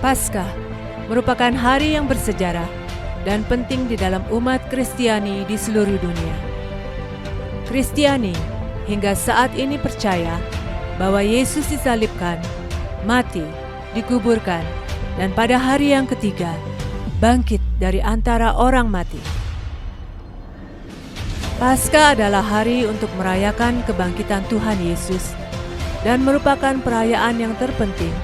Paskah merupakan hari yang bersejarah dan penting di dalam umat Kristiani di seluruh dunia. Kristiani hingga saat ini percaya bahwa Yesus disalibkan, mati, dikuburkan, dan pada hari yang ketiga bangkit dari antara orang mati. Paskah adalah hari untuk merayakan kebangkitan Tuhan Yesus dan merupakan perayaan yang terpenting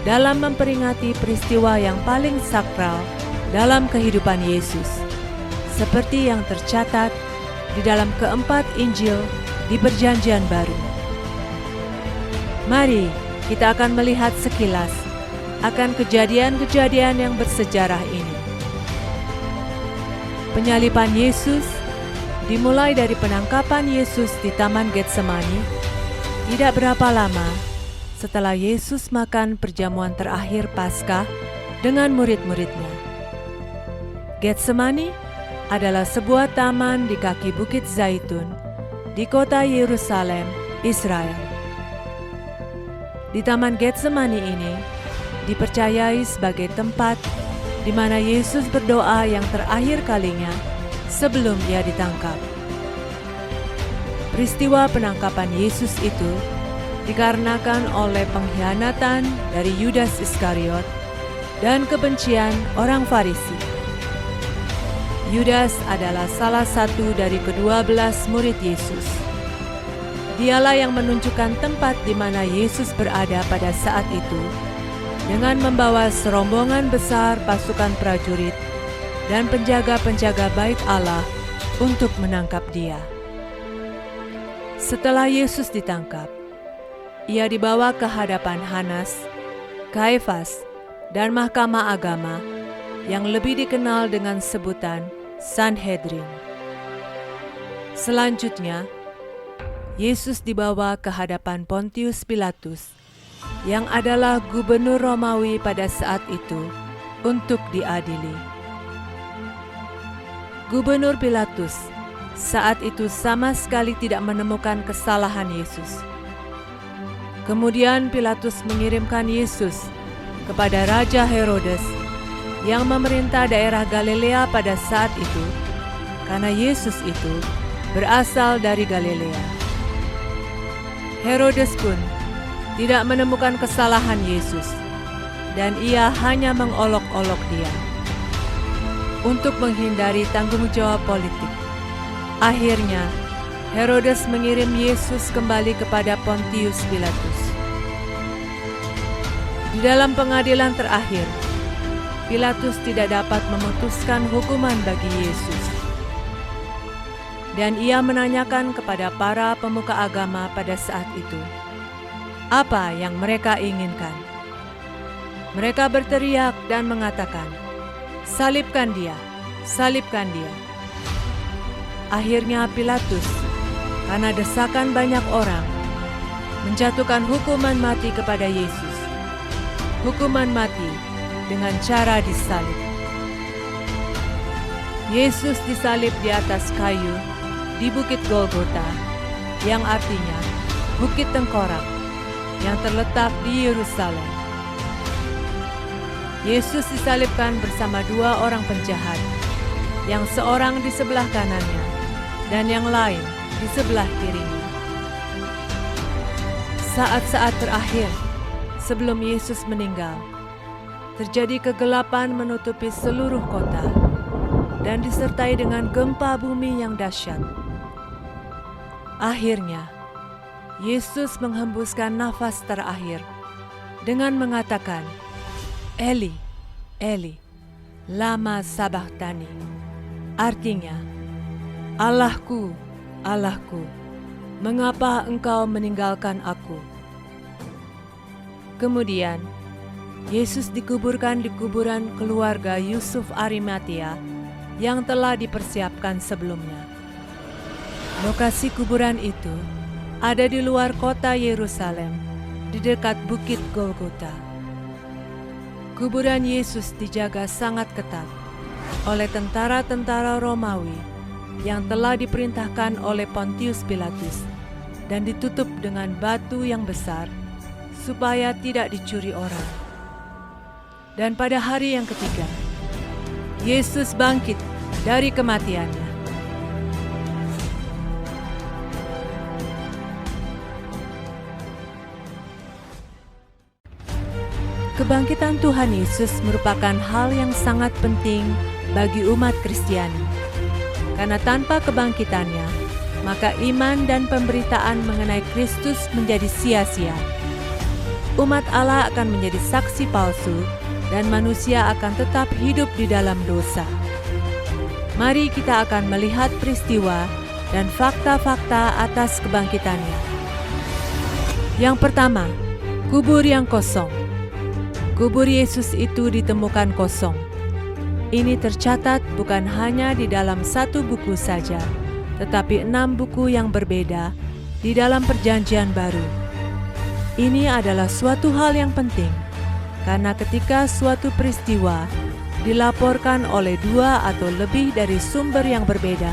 dalam memperingati peristiwa yang paling sakral dalam kehidupan Yesus, seperti yang tercatat di dalam keempat Injil di Perjanjian Baru. Mari kita akan melihat sekilas akan kejadian-kejadian yang bersejarah ini. Penyaliban Yesus dimulai dari penangkapan Yesus di Taman Getsemani, tidak berapa lama setelah Yesus makan perjamuan terakhir Paskah dengan murid-muridnya. Getsemani adalah sebuah taman di kaki Bukit Zaitun di kota Yerusalem, Israel. Di Taman Getsemani ini dipercayai sebagai tempat di mana Yesus berdoa yang terakhir kalinya sebelum ia ditangkap. Peristiwa penangkapan Yesus itu dikarenakan oleh pengkhianatan dari Yudas Iskariot dan kebencian orang Farisi. Yudas adalah salah satu dari ke-12 murid Yesus. Dialah yang menunjukkan tempat di mana Yesus berada pada saat itu dengan membawa serombongan besar pasukan prajurit dan penjaga-penjaga bait Allah untuk menangkap dia. Setelah Yesus ditangkap, ia dibawa ke hadapan Hanas, Kaifas, dan Mahkamah Agama yang lebih dikenal dengan sebutan Sanhedrin. Selanjutnya, Yesus dibawa ke hadapan Pontius Pilatus yang adalah gubernur Romawi pada saat itu untuk diadili. Gubernur Pilatus saat itu sama sekali tidak menemukan kesalahan Yesus. Kemudian Pilatus mengirimkan Yesus kepada Raja Herodes yang memerintah daerah Galilea pada saat itu, karena Yesus itu berasal dari Galilea. Herodes pun tidak menemukan kesalahan Yesus, dan ia hanya mengolok-olok dia untuk menghindari tanggung jawab politik. Akhirnya, Herodes mengirim Yesus kembali kepada Pontius Pilatus. Di dalam pengadilan terakhir, Pilatus tidak dapat memutuskan hukuman bagi Yesus. Dan ia menanyakan kepada para pemuka agama pada saat itu, apa yang mereka inginkan. Mereka berteriak dan mengatakan, "Salibkan dia, salibkan dia." Akhirnya Pilatus, karena desakan banyak orang, menjatuhkan hukuman mati kepada Yesus. Hukuman mati dengan cara disalib. Yesus disalib di atas kayu di Bukit Golgota, yang artinya Bukit Tengkorak, yang terletak di Yerusalem. Yesus disalibkan bersama dua orang penjahat, yang seorang di sebelah kanannya dan yang lain di sebelah kirinya. Saat-saat terakhir sebelum Yesus meninggal, terjadi kegelapan menutupi seluruh kota dan disertai dengan gempa bumi yang dahsyat. Akhirnya, Yesus menghembuskan nafas terakhir dengan mengatakan, "Eli, Eli, lama sabachthani." Artinya, "Allahku, Allahku, mengapa engkau meninggalkan aku?" Kemudian, Yesus dikuburkan di kuburan keluarga Yusuf Arimatea yang telah dipersiapkan sebelumnya. Lokasi kuburan itu ada di luar kota Yerusalem, di dekat Bukit Golgota. Kuburan Yesus dijaga sangat ketat oleh tentara-tentara Romawi yang telah diperintahkan oleh Pontius Pilatus dan ditutup dengan batu yang besar supaya tidak dicuri orang. Dan pada hari yang ketiga, Yesus bangkit dari kematiannya. Kebangkitan Tuhan Yesus merupakan hal yang sangat penting bagi umat Kristiani. Karena tanpa kebangkitannya, maka iman dan pemberitaan mengenai Kristus menjadi sia-sia. Umat Allah akan menjadi saksi palsu dan manusia akan tetap hidup di dalam dosa. Mari kita akan melihat peristiwa dan fakta-fakta atas kebangkitannya. Yang pertama, kubur yang kosong. Kubur Yesus itu ditemukan kosong. Ini tercatat bukan hanya di dalam satu buku saja, tetapi 6 buku yang berbeda di dalam Perjanjian Baru. Ini adalah suatu hal yang penting, karena ketika suatu peristiwa dilaporkan oleh 2 atau lebih dari sumber yang berbeda,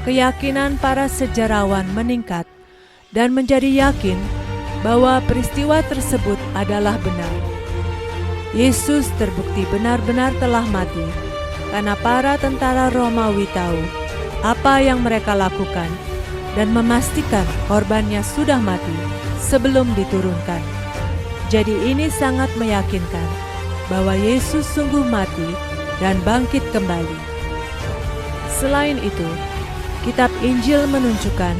keyakinan para sejarawan meningkat dan menjadi yakin bahwa peristiwa tersebut adalah benar. Yesus terbukti benar-benar telah mati karena para tentara Romawi tahu apa yang mereka lakukan dan memastikan korbannya sudah mati sebelum diturunkan. Jadi ini sangat meyakinkan bahwa Yesus sungguh mati dan bangkit kembali. Selain itu, kitab Injil menunjukkan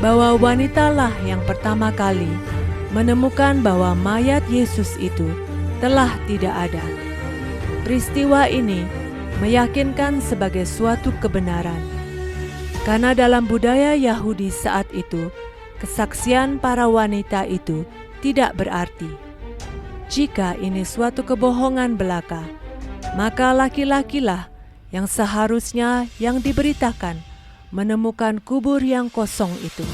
bahwa wanitalah yang pertama kali menemukan bahwa mayat Yesus itu telah tidak ada. Peristiwa ini meyakinkan sebagai suatu kebenaran. Karena dalam budaya Yahudi saat itu, kesaksian para wanita itu tidak berarti. Jika ini suatu kebohongan belaka, maka laki-lakilah yang seharusnya yang diberitakan menemukan kubur yang kosong itu.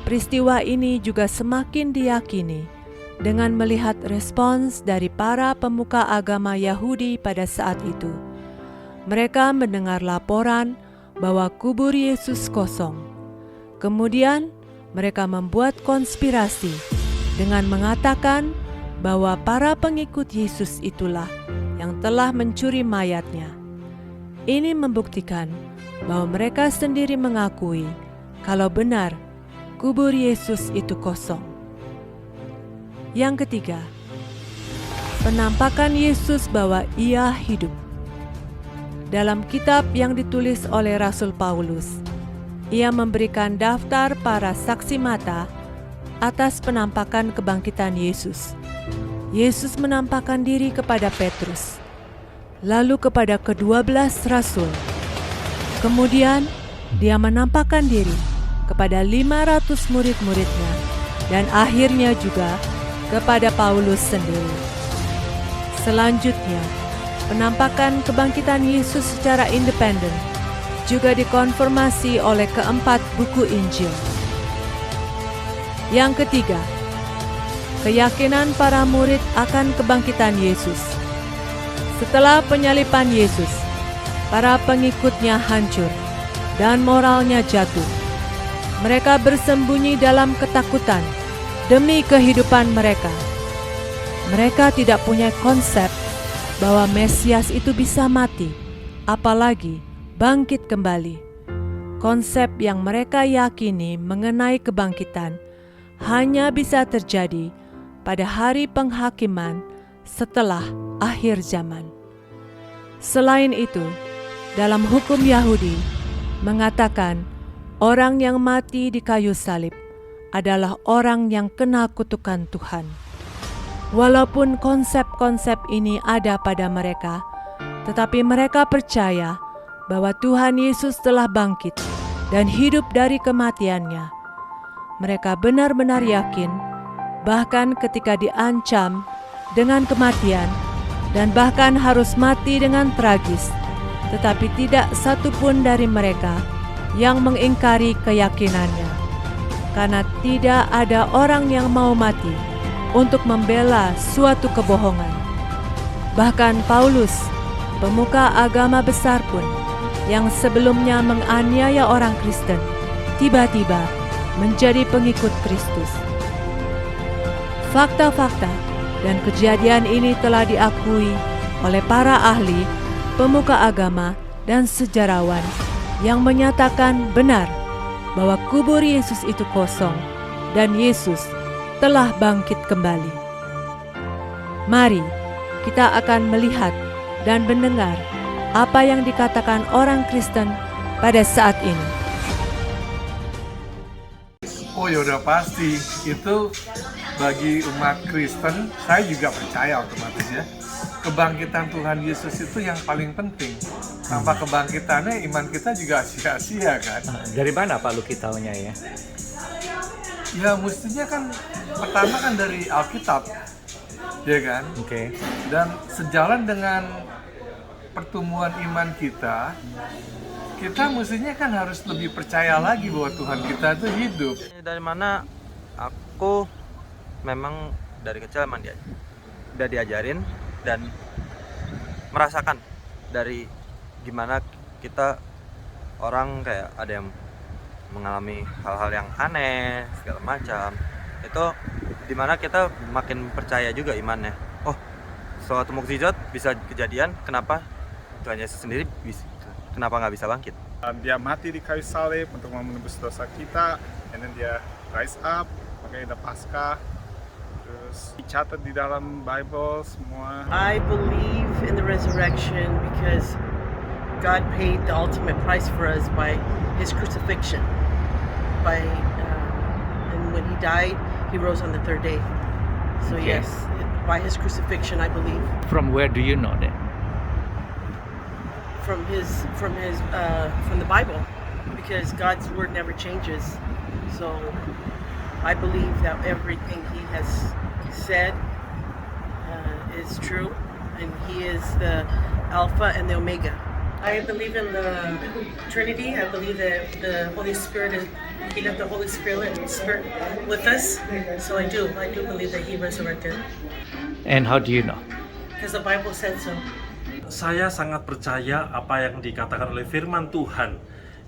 Peristiwa ini juga semakin diyakini dengan melihat respons dari para pemuka agama Yahudi pada saat itu. Mereka mendengar laporan bahwa kubur Yesus kosong. Kemudian mereka membuat konspirasi dengan mengatakan bahwa para pengikut Yesus itulah yang telah mencuri mayatnya. Ini membuktikan bahwa mereka sendiri mengakui kalau benar kubur Yesus itu kosong. Yang ketiga, penampakan Yesus bahwa Ia hidup. Dalam kitab yang ditulis oleh Rasul Paulus, ia memberikan daftar para saksi mata atas penampakan kebangkitan Yesus. Yesus menampakkan diri kepada Petrus, lalu kepada ke-12 rasul. Kemudian dia menampakkan diri kepada 500 murid-muridnya dan akhirnya juga kepada Paulus sendiri. Selanjutnya, penampakan kebangkitan Yesus secara independen juga dikonfirmasi oleh keempat buku Injil. Yang ketiga, keyakinan para murid akan kebangkitan Yesus. Setelah penyaliban Yesus, para pengikutnya hancur dan moralnya jatuh. Mereka bersembunyi dalam ketakutan demi kehidupan mereka. Mereka tidak punya konsep bahwa Mesias itu bisa mati, apalagi bangkit kembali. Konsep yang mereka yakini mengenai kebangkitan hanya bisa terjadi pada hari penghakiman setelah akhir zaman. Selain itu, dalam hukum Yahudi mengatakan orang yang mati di kayu salib adalah orang yang kena kutukan Tuhan. Walaupun konsep-konsep ini ada pada mereka, tetapi mereka percaya bahwa Tuhan Yesus telah bangkit dan hidup dari kematiannya. Mereka benar-benar yakin, bahkan ketika diancam dengan kematian dan bahkan harus mati dengan tragis, tetapi tidak satupun dari mereka yang mengingkari keyakinannya. Karena tidak ada orang yang mau mati untuk membela suatu kebohongan. Bahkan Paulus, pemuka agama besar pun, yang sebelumnya menganiaya orang Kristen, tiba-tiba menjadi pengikut Kristus. Fakta-fakta dan kejadian ini telah diakui oleh para ahli, pemuka agama, dan sejarawan yang menyatakan benar bahwa kubur Yesus itu kosong dan Yesus telah bangkit kembali. Mari kita akan melihat dan mendengar apa yang dikatakan orang Kristen pada saat ini. Oh ya udah pasti, itu bagi umat Kristen, saya juga percaya otomatis ya. Kebangkitan Tuhan Yesus itu yang paling penting. Tanpa kebangkitannya iman kita juga sia-sia kan. Dari mana Pak Luki taunya ya? Ya mestinya kan pertama kan dari Alkitab, ya kan? Oke. Dan sejalan dengan pertumbuhan iman kita mestinya kan harus lebih percaya lagi bahwa Tuhan kita itu hidup. Dari mana aku memang dari kecil emang udah diajarin dan merasakan dari gimana kita orang kayak ada yang mengalami hal-hal yang aneh segala macam, itu dimana kita makin percaya juga imannya. Oh, suatu mukjizat bisa kejadian, kenapa Tuhan Yesus sendiri bisa, kenapa nggak bisa bangkit? Dia mati di kayu salib untuk menebus dosa kita, and then dia rise up, makanya ada Paskah, terus dicatat di dalam Bible semua. I believe in the resurrection because God paid the ultimate price for us by His crucifixion. And when He died, He rose on the third day. So Okay. yes, by His crucifixion, I believe. From where do you know that? From the Bible, because God's word never changes. So I believe that everything He has said is true, and He is the Alpha and the Omega. I believe in the Trinity. I believe that the Holy Spirit He left the Holy Spirit with us. So I do believe that He resurrected, And how do you know? because the Bible said so. Saya sangat percaya apa yang dikatakan oleh firman Tuhan.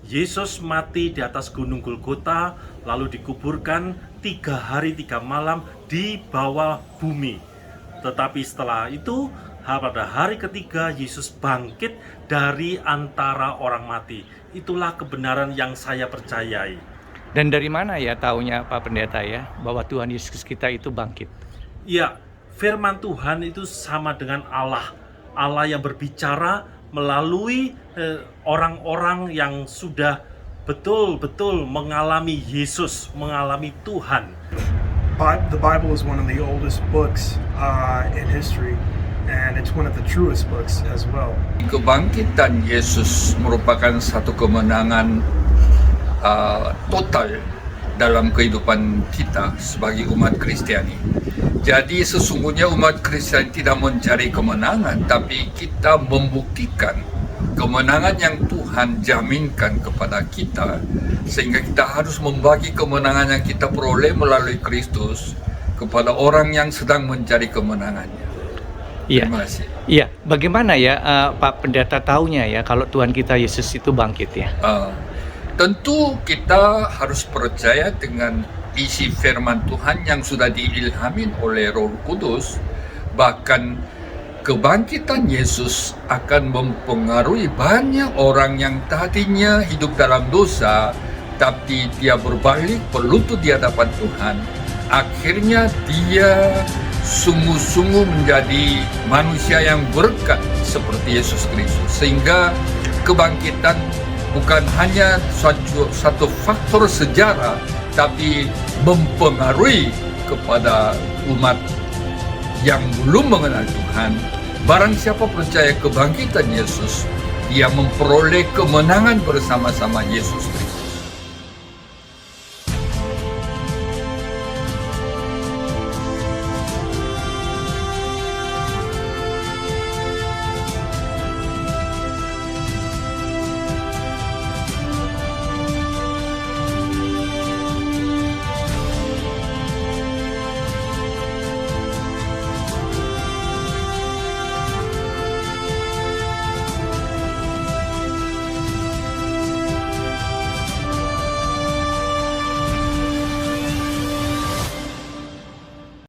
Yesus mati di atas gunung Golgota, lalu dikuburkan 3 hari 3 malam di bawah bumi. Tetapi setelah itu, pada hari ketiga Yesus bangkit dari antara orang mati. Itulah kebenaran yang saya percayai. Dan dari mana ya taunya Pak Pendeta ya bahwa Tuhan Yesus kita itu bangkit? Ya, firman Tuhan itu sama dengan Allah. Allah yang berbicara melalui orang-orang yang sudah betul-betul mengalami Yesus, mengalami Tuhan. The Bible is one of the oldest books in history, and it's one of the truest books as well. Kebangkitan Yesus merupakan satu kemenangan total dalam kehidupan kita sebagai umat Kristiani. Jadi sesungguhnya umat Kristen tidak mencari kemenangan, tapi kita membuktikan kemenangan yang Tuhan jaminkan kepada kita, sehingga kita harus membagi kemenangan yang kita peroleh melalui Kristus kepada orang yang sedang mencari kemenangannya. Iya. Terima kasih. Iya, bagaimana ya Pak Pendeta taunya ya kalau Tuhan kita Yesus itu bangkit ya? Tentu kita harus percaya dengan isi firman Tuhan yang sudah diilhamin oleh Roh Kudus. Bahkan kebangkitan Yesus akan mempengaruhi banyak orang yang tadinya hidup dalam dosa, tapi dia berbalik berlutut di hadapan Tuhan. Akhirnya dia sungguh-sungguh menjadi manusia yang berkat seperti Yesus Kristus. Sehingga kebangkitan bukan hanya satu faktor sejarah, tapi mempengaruhi kepada umat yang belum mengenal Tuhan. Barang siapa percaya kebangkitan Yesus, dia memperoleh kemenangan bersama-sama Yesus Kristus.